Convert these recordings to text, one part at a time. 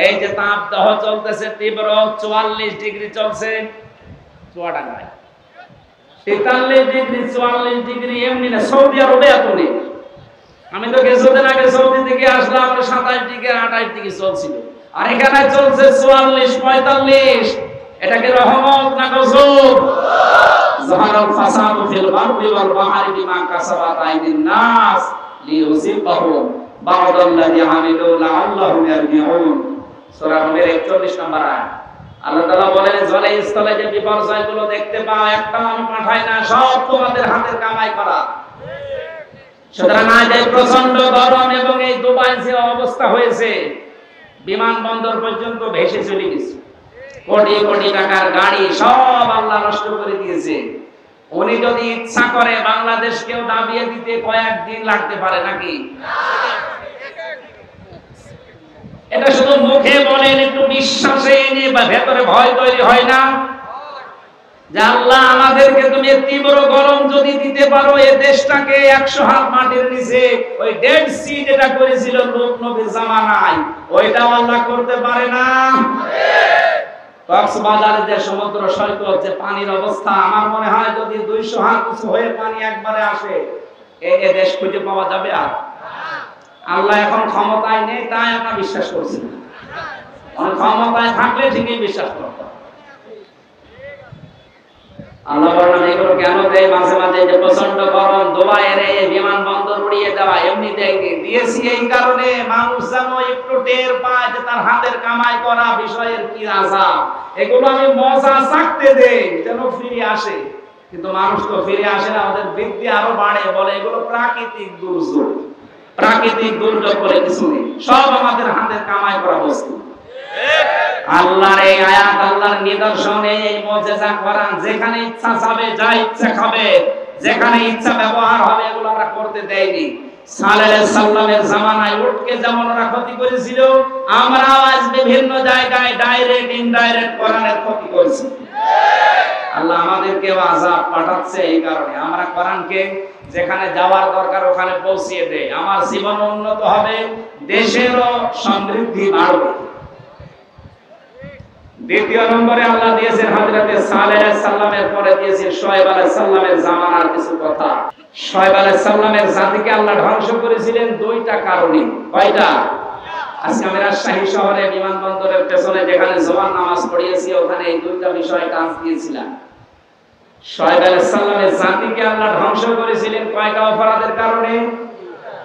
এই যে তাপদাহ চলতেছে তীব্র, 44 ডিগ্রি চলছে চুয়াডাঙ্গায়, 43 ডিগ্রি 44 ডিগ্রি। এমনি না, সৌদি আরবে এত নেই। আমি তো কিছুদিন আগে সৌদি থেকে আসলাম, 27 ডিগ্রি 28 ডিগ্রি চলছিল, আর এখানে চলছে 44 45। এটাকে রহমত না গজব? যাহারাল ফাসাদু ফিল বাররি ওয়াল বাহরি বিমা কাসাবাত আইদিন নাস লিইউযিবাহুম বা'দাল্লাযী আমিলু লাআল্লাহুম ইয়ারজিউন। সূরা নূরের 41 নম্বর আয়াত। আল্লাহ তাআলা বলেন, জলে স্থলে যে বিপর্যয়গুলো দেখতে পাও, একটাও আমি পাঠাই না, সব তোমাদের হাতের কামাই করা। সুতরাং আজ এই প্রচন্ড গরম এবং এই দুবাই যে অবস্থা হয়েছে, বিমানবন্দর পর্যন্ত ভেসে চলে গেছে, কোটি কোটি টাকার গাড়ি সব আল্লাহ নষ্ট করে দিয়েছে। উনি যদি ইচ্ছা করে বাংলাদেশকেও দাবিয়ে দিতে কয়েকদিন লাগতে পারে নাকি? এটা শুধু মুখে বলেন, একটু বিশ্বাসে এনে বা ভেতরে ভয় তৈরি হয় না যে আল্লাহ আমাদেরকে তুমি তীব্র গরম যদি দিতে পারো, এই দেশটাকে 100 হাত মাটির নিচে ওই ডেড সি যেটা করেছিল লোক নবীর জামানায়, ওইটাও আল্লাহ করতে পারে না? কক্সবাজারের যে সমুদ্র সৈকত, যে পানির অবস্থা, আমার মনে হয় যদি 200 হাত উঁচু হয়ে পানি একবারে আসে, এই দেশ খুঁজে পাওয়া যাবে? আর আল্লাহ এখন ক্ষমতায় নেই, তাই আমরা বিশ্বাস করছি না। ক্ষমতায় থাকলে ঠিকই বিশ্বাস করতাম। আল্লাহ বলেন এগুলো কেন দেয় মাঝে মাঝে, যে প্রচন্ড গরম, দুবাইয়ের এই বিমানবন্দর উড়িয়ে দেওয়া এমনি দিয়েছি এই কারণে মানুষ যেন একটু টের পায় যে তার হাতের কামাই করা বিষয়ের কি আযাব। এগুলো আমি মজা চাকতে দেই যেন ফিরে আসে, কিন্তু মানুষ তো ফিরে আসে না, ওদের বৃদ্ধি আরো বাড়ে, বলে এগুলো প্রাকৃতিক দুর্যোগ। প্রাকৃতিক দুর্যোগ বলে কিছু নেই, সব আমাদের হাতের কামাই করা বস্তু। আল্লাহর এই আয়াত, আল্লাহর নিদর্শন, এই মুজিজা কোরআন, যেখানে ইচ্ছা যাবে, যা ইচ্ছা খাবে, যেখানে ইচ্ছা ব্যবহার হবে, এগুলো আমরা করতে দেইনি। সালেহ আলাইহিস সালামের জামানায় উটকে যেমন ওরা ক্ষতি করেছিল, আমরাও আজ বিভিন্ন জায়গায় ডাইরেক্ট ইনডাইরেক্ট কোরআনের ক্ষতি করছি। আল্লাহ আমাদেরকে আযাব পাঠাচ্ছে এই কারণে আমরা কোরআনকে যেখানে যাওয়ার দরকার ওখানে পৌঁছিয়ে দেই। আমার জীবন উন্নত হবে, দেশেরও সমৃদ্ধি বাড়বে। দ্বিতীয় নম্বরে আল্লাহ দিয়েছেন হযরত সালেহ আলাইহিস সালামের পরে দিয়েছেন শুআয়ব আলাইহিস সালামের জামানার কিছু কথা। শুআয়ব আলাইহিস সালামের জাতিকে আল্লাহ ধ্বংস করেছিলেন দুইটা কারণে। কয়টা? আজকে আমি রাজশাহী শহরে বিমানবন্দরের পেছনে যেখানে জোহর নামাজ পড়িয়েছি, ওখানে এই দুইটা বিষয় টাচ দিয়েছিলাম। শুআয়ব আলাইহিস সালামের জাতিকে আল্লাহ ধ্বংস করেছিলেন কয়টা অপরাধের কারণে?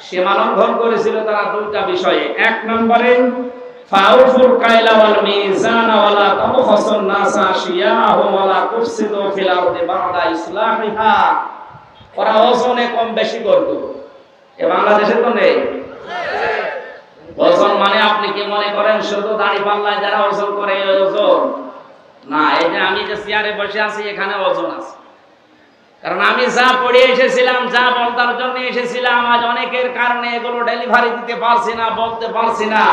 সীমা লঙ্ঘন করেছিল তারা দুইটা বিষয়ে। এক নম্বরে ফাউফুল কাইলা ওয়াল মিজানা ওয়ালা তাবখাসুন নাসা আশিয়াহুম ওয়ালা তুফসিদু ফিল আরদি বা'দা ইসলাহিহা। ওরা ওজনে কম বেশি করত। এ বাংলাদেশে তো নেই। ওজন মানে আপনি কি মনে করেন শুধু দাড়ি পাল্লায় যারা ওজন করে ওজন? না, এই যে আমি যে চেয়ারে বসে আছি এখানে ওজন আছে। কারণ আমি যা পড়ে এসেছিলাম, যা বলতার জন্য এসেছিলাম, আজ অনেকের কারণে এগুলো ডেলিভারি দিতে পারছি না, বলতে পারছি না।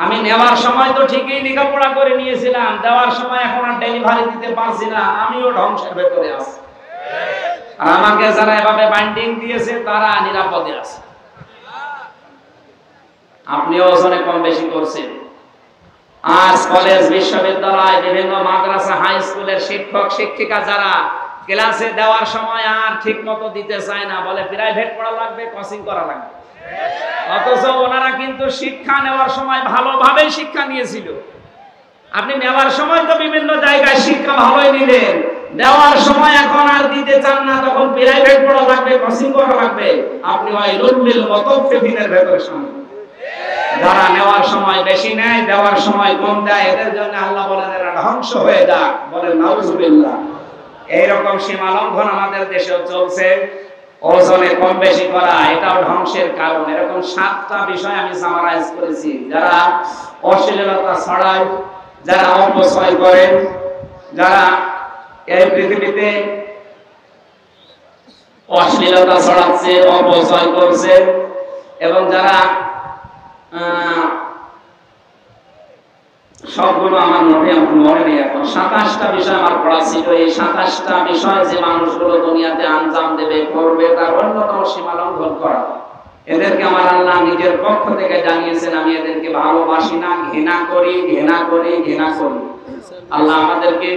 আমি নেওয়ার সময় তো ঠিকই লেখাপড়া করে নিয়েছিলাম, দেওয়ার সময় এখন আর ডেলিভারি দিতে পারছি না, আমিও ধ্বংসের ভেতরে আছি। আর আমাকে যারা এভাবে বাইন্ডিং দিয়েছে তারা নিরাপদে আছে। আপনিও ওজনে কম বেশি করছেন। আজ কলেজ, বিশ্ববিদ্যালয়, বিভিন্ন মাদ্রাসা, হাই স্কুলের শিক্ষক শিক্ষিকা যারা ক্লাসে দেওয়ার সময় আর ঠিক মতো দিতে চায় না, বলে প্রাইভেট পড়া লাগবে, কোচিং করা লাগবে। অথচ ওনারা কিন্তু শিক্ষা নেওয়ার সময় ভালোভাবে শিক্ষা নিয়েছিল। আপনি নেওয়ার সময় তো বিভিন্ন জায়গায় শিক্ষা ভালোই নিলেন, দেওয়ার সময় এখন আর দিতে চান না, তখন প্রাইভেট পড়া লাগবে, কোচিং করা লাগবে। আপনি ওই লুল্লিল মুতাফফিফিনের ভেতরে শামিল। যারা নেওয়ার সময় বেশি নেয়, দেওয়ার সময় কম দেয়, এদের জন্য আল্লাহ বলেন এরা ধ্বংস হয়ে যাক। বলেন নাউজুবিল্লাহ। এইরকম সীমা লঙ্ঘন আমাদের দেশেও চলছে। ওজনে কম বেশি করা এটাও ধ্বংসের কারণ। এরকম 7টা বিষয় আমি সামারাইজ করেছি। যারা অশ্লীলতা ছড়ায়, যারা অপচয় করেন, যারা এই পৃথিবীতে অশ্লীলতা ছড়াচ্ছে, অপচয় করছে, এবং যারা সবগুলো আমার মনে নেই এখন। 27টা বিষয় আমার পড়া ছিল। এই 27টা বিষয় যে মানুষগুলো দুনিয়াতে আঞ্জাম দেবে, করবে, তার অন্যতম সীমা লঙ্ঘন করা। এদেরকে আমার আল্লাহ নিজের পক্ষ থেকে জানিয়েছেন আমি এদেরকে ভালোবাসি না, ঘৃণা করি, ঘৃণা করি, ঘৃণা করি। আল্লাহ আমাদেরকে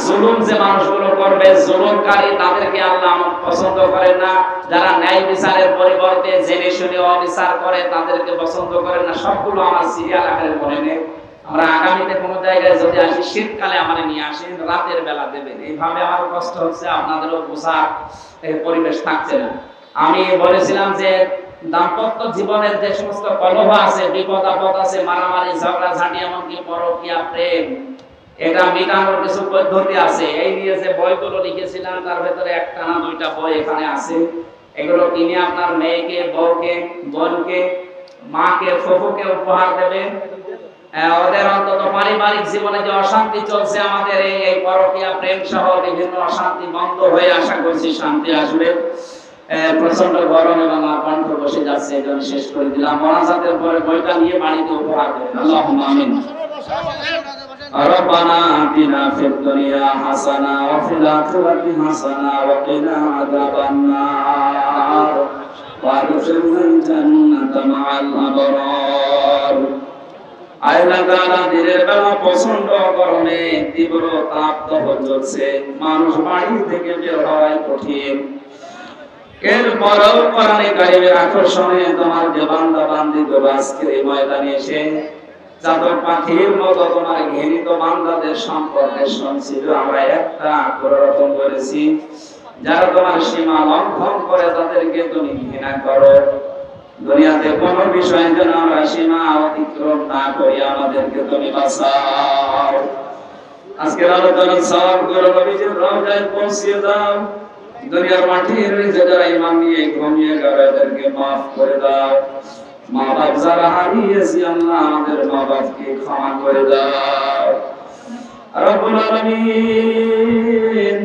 জুলুম যে মানুষগুলো করবে, জুলুমকারী, তাদেরকে আল্লাহ পছন্দ করেন না। যারা ন্যায় বিচারের পরিবর্তে জেনে শুনে অবিচার করে তাদেরকে পছন্দ করেন না। সবগুলো আমার সিরিয়াল আকারে মনে নেই। আমরা আগামীতে কোন জায়গায় যদি আসি, শীতকালে আমার নিয়ে আসেন, রাতের বেলা দেবেন। এইভাবে আমার কষ্ট হচ্ছে, আপনাদেরও বোঝার পরিবেশ থাকছে না। আমি বলেছিলাম যে দাম্পত্য জীবনের যে সমস্ত কলহ আছে, বিপদ আপদ আছে, মারামারি, ঝগড়া ঝাঁটি, এমনকি পরকীয়া, প্রেম, এটা মেটানোর কিছু পদ্ধতি আছে। এই নিয়ে যে বইগুলো লিখেছিলাম তার ভেতরে একটা না দুইটা বই এখানে আছে। এগুলো কিনে আপনার মেয়েকে, বউকে, বোনকে, মাকে, ফুফুকে উপহার দেবেন। ওদের অন্তত পারিবারিক জীবনে যে অশান্তি চলছে আমাদের, এই পরকীয়া, প্রেম সহ বিভিন্ন অশান্তি বন্ধ হয়ে আশা করছি শান্তি আসবে। প্রচন্ড গরম এবং আমার কণ্ঠ বসে যাচ্ছে, এই জন্য শেষ করে দিলাম। মোনাজাতের পরে বইটা নিয়ে বাড়িতে উপহার দেবেন। আল্লাহুম্মা আমিন। ربنا آتنا في الدنيا حسنة وفي الآخرة حسنة وقنا عذاب النار وادخلنا الجنة مع الأبرار। আল্লাহ তাআলা দিনের বেলা প্রচন্ড গরমে তীব্র তাপদাহ চলছে, মানুষ বাড়ি থেকে বের হওয়াই কঠিন। এরপরও কোরআনে কারিমের আকর্ষণে তোমার যে বান্দা বান্দীগুলো আজকের এই ময়দানে এসে চাতক পাখির মতো তোমার ঘৃণিত বান্দাদের সম্পর্কে শুনছিল। আমরা একটা রকম করেছি, যারা তোমার সীমা লঙ্ঘন করে তাদেরকে তুমি ঘৃণা করো। দুনিয়াতে কোনো বিষয়ে যেন আমরা সীমা অতিক্রম না করি, আমাদেরকে তুমি বাঁচাও। আজকের আলোচনার সবগুলো নবীজির রওজায় পৌঁছিয়ে দাও। দুনিয়ার মাটির নিচে যারা ঈমান নিয়ে ঘুমিয়ে গেল এদেরকে মাফ করে দাও। মা বাপ যারা হারিয়েছি আল্লাহ আমাদের মা বাপকে ক্ষমা করে দাও। রব্বুল আলামিন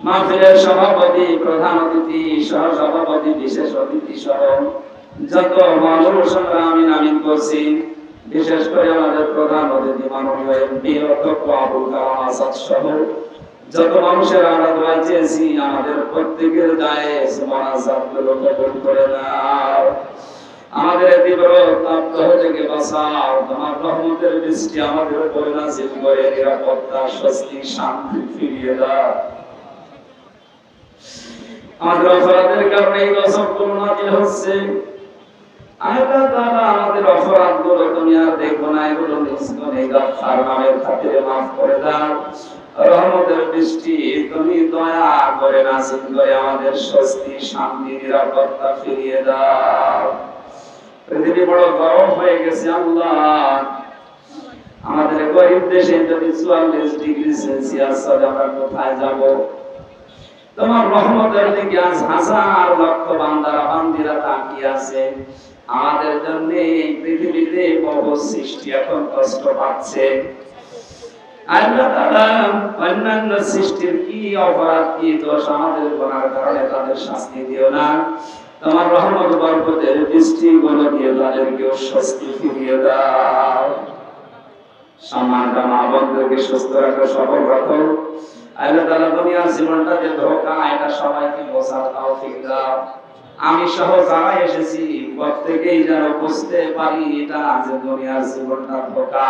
মাহফিলের সভাপতি, প্রধান অতিথি, সহ সভাপতি, বিশেষ অতিথি সহ যত মানুষ আমরা আমিন আমিন করছি, বিশেষ করে আমাদের প্রধান অতিথি মাননীয় এমপি অধ্যক্ষ আবুল কালাম আজাদ সহ যত মানুষের আমরা দোয়া চেয়েছি, আমাদের প্রত্যেকের জায়েজ মুনাজাতগুলো কবুল করে নাও। আমাদের তীব্র তাপদাহ থেকে বাঁচাও। তোমার রহমতের বৃষ্টি আমাদের উপরে নাযিল করে নিরাপত্তা, স্বস্তি, শান্তি ফিরিয়ে দাও। আমাদের অপরাধের কারণে এই গজবগুলো নাযিল হচ্ছে। আল্লাহ তাআলা আমাদের অপরাধগুলো তুমি আর দেখো না, এগুলো নিষ্কনে গাফফার নামের খাতিরে মাফ করে দাও। রহমতের বৃষ্টি তুমি দয়া করে নাযিল করে আমাদের স্বস্তি, শান্তি, নিরাপত্তা ফিরিয়ে দাও। পৃথিবী বড় গরম হয়ে গেছে আল্লাহ। আমাদের গরিব দেশে যদি 44 ডিগ্রি সেলসিয়াস হয় আমরা কোথায় যাব? তোমার রহমতের দিকে আজ হাজার লক্ষ বান্দারা বান্দিরা তাকিয়ে আছে। আমাদের জন্য এই পৃথিবীতে বহু সৃষ্টি এখন কষ্ট পাচ্ছে। আল্লাহ তাআলা অন্যান্য সৃষ্টির কি অপরাধ, কি দোষ আমাদের গুনার কারণে তাদের শাস্তি দিও না। তোমার রহমত বরকতের বৃষ্টি গুলো দিয়ে তাদেরকে স্বস্তি ফিরিয়ে দাও। সম্মানিত মা বোনদেরকে সুস্থ রাখো, সবল রাখো। আল্লাহ তাআলা দুনিয়ার জীবনটা যে ধোঁকা, এটা সবাইকে বোঝার তৌফিক দাও। আমি সহ যারা এসেছি প্রত্যেকেই যেন বুঝতে পারি এটা যে দুনিয়ার জীবনটা ধোঁকা,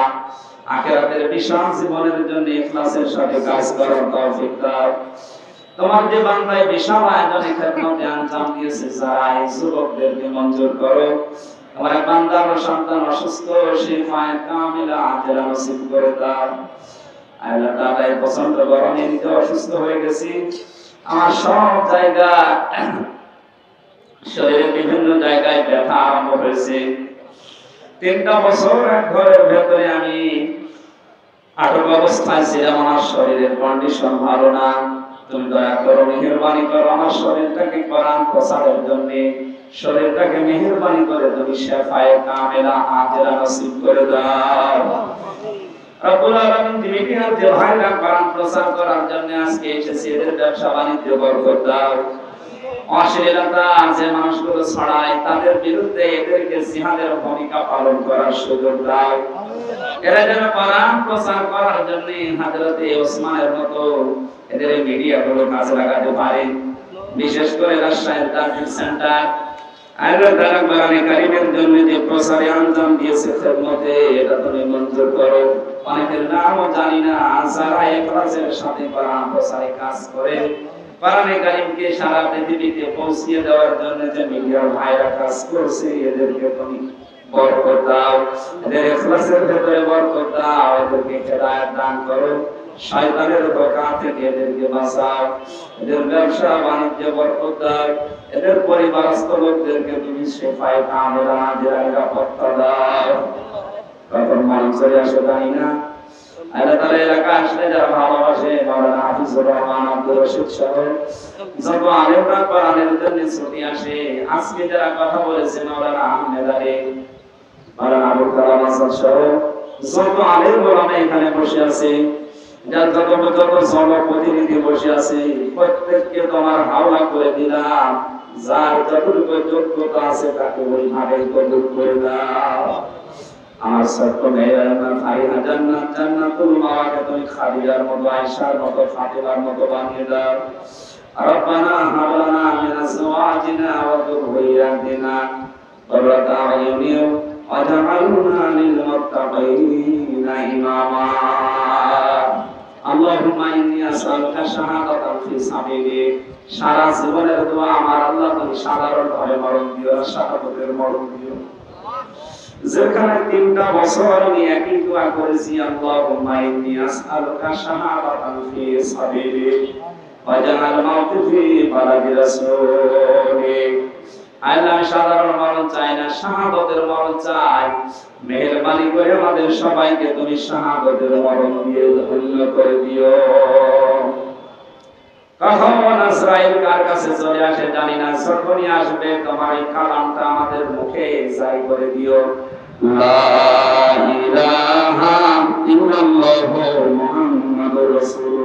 আখিরাতের বিশাল জীবনের জন্য ইখলাসের সাথে কাজ করার তৌফিক দাও। তোমার যে বান্দায় বিশাল আয়োজনে খেদমতে আঞ্জাম দিয়েছে, যারা এই যুবকদেরকে মঞ্জুর করো। তোমার বান্দার সন্তান অসুস্থ, শিফায়ে কামিলা আজরা নসিব করে দাও। আল্লাহ তাআলা এই প্রচন্ড গরমে নিজে অসুস্থ হয়ে গেছি। আমার সব জায়গা, শরীরের বিভিন্ন জায়গায় ব্যথা আরম্ভ হয়েছে। 3টা বছর এক ঘরের ভেতরে আমি আটক অবস্থায় ছিলাম। আমার শরীরের কন্ডিশন ভালো না। তুমি দয়া করো, মেহেরবানি করো, আমার শরীরটাকে কোরআন প্রচারের জন্য শরীরটাকে মেহেরবানি করে তুমি শিফায়ে কামিলা আজরা নসিব করে দাও। রব্বুল আলামিন মিডিয়ার যে ভাইরা কোরআন প্রচার করার জন্য আজকে এসেছে, এদের ব্যবসা বাণিজ্য বরকত দাও। অশ্লীলতা যে মানুষগুলো ছড়ায় তাদের বিরুদ্ধে এদেরকে জিহাদের ভূমিকা পালন করার সুযোগ দাও। এরা যেন কোরআন প্রচার করার জন্য হযরতে ওসমানের মতো এদের মিডিয়াগুলো কাজে লাগাতে পারে। বিশেষ করে রাজশাহীর তাবলীগ সেন্টার আল্লাহ তাআলা কোরআনে কারীমের জন্য যে প্রচারে আঞ্জাম দিয়েছে খেদমতে, এটা তুমি মঞ্জুর করো। অনেকের নামও জানি না, যারা ইখলাসের সাথে কোরআন প্রচারে কাজ করে, কোরআনে কারীমকে সারা পৃথিবীতে পৌঁছে দেওয়ার জন্য যে মিডিয়ার ভাইরা কাজ করছে, এদেরকে তুমি বরকত দাও, এদের ইখলাসের ভেতরে বরকত দাও, এদেরকে হেদায়েত দান করো, শয়তানের ধোঁকা থেকে এদেরকে বাঁচাও, এদের ব্যবসা বাণিজ্যে বরকত দাও, এদের পরিবারস্থ লোকদেরকে তুমি শিফায়ে কামেলা নিরাপত্তা দাও। কখন মানুষ চলে আসে জানি না, আল্লাহ তাআলা এলাকা আসলে যারা ভালোবাসে, মাওলানা হাফিজুর রহমান, আব্দুর রশিদ সহ যত আলেমরা কোরআনের জন্য ছুটি আসে, আজকে যারা কথা বলেছে মাওলানা আহমেদ আলী, মাওলানা আবুল কালাম আসাদ সহ যত আলেম ওলামা এখানে বসে আছে, যার যত জনপ্রতিনিধি বসে আছে, প্রত্যেককে তোমার হাওলা করে দিলাম, যার যতটুকু যোগ্যতা আছে তাকে ওইভাবে কবুল করে দাও। আমার ছোট্ট মেয়েরা ফারিহা জান্নাত, জান্নাতুল মাওয়াকে তুমি খাদিজার মতো, আয়েশার মতো, ফাতিমার মতো বানিয়ে দাও। রব্বানা হাব লানা মিন আজওয়াজিনা ওয়া যুররিয়াতিনা কুররাতা আয়ুনিন ওয়াজআলনা লিল মুত্তাকিনা ইমামা। আল্লাহুম্মা ইন্নী আসআলুকা শাহাদাতান ফি সাবিলিক। সারা জীবনের দোয়া আমার আল্লাহ, তুমি সাধারণ ভাবে মরণ দিও, শাহাদাতের মরণ দিও। যেখানে 3টা বছর আমি একই দোয়া করেছি, আল্লাহুম্মা ইন্নী আসআলুকা শাহাদাতান ফি সাবিলিক ওয়াজআল মাউতি ফি বালাদি রাসূলিক। আল্লাহ, আমি সাধারণ মরণ চাই না, শাহাদাতের মরণ চাই। মেহেরবানি করে আমাদের সবাইকে তুমি শাহাদাতের মরণ দিয়ে ধন্য করে দিও। কখন আজরাইল কার কাছে চলে আসে জানি না, যখনই আসবে তোমার এই কালামটা আমাদের মুখে জারি করে দিও। লা ইলাহা ইল্লাল্লাহু মুহাম্মাদুর রাসূলুল্লাহ।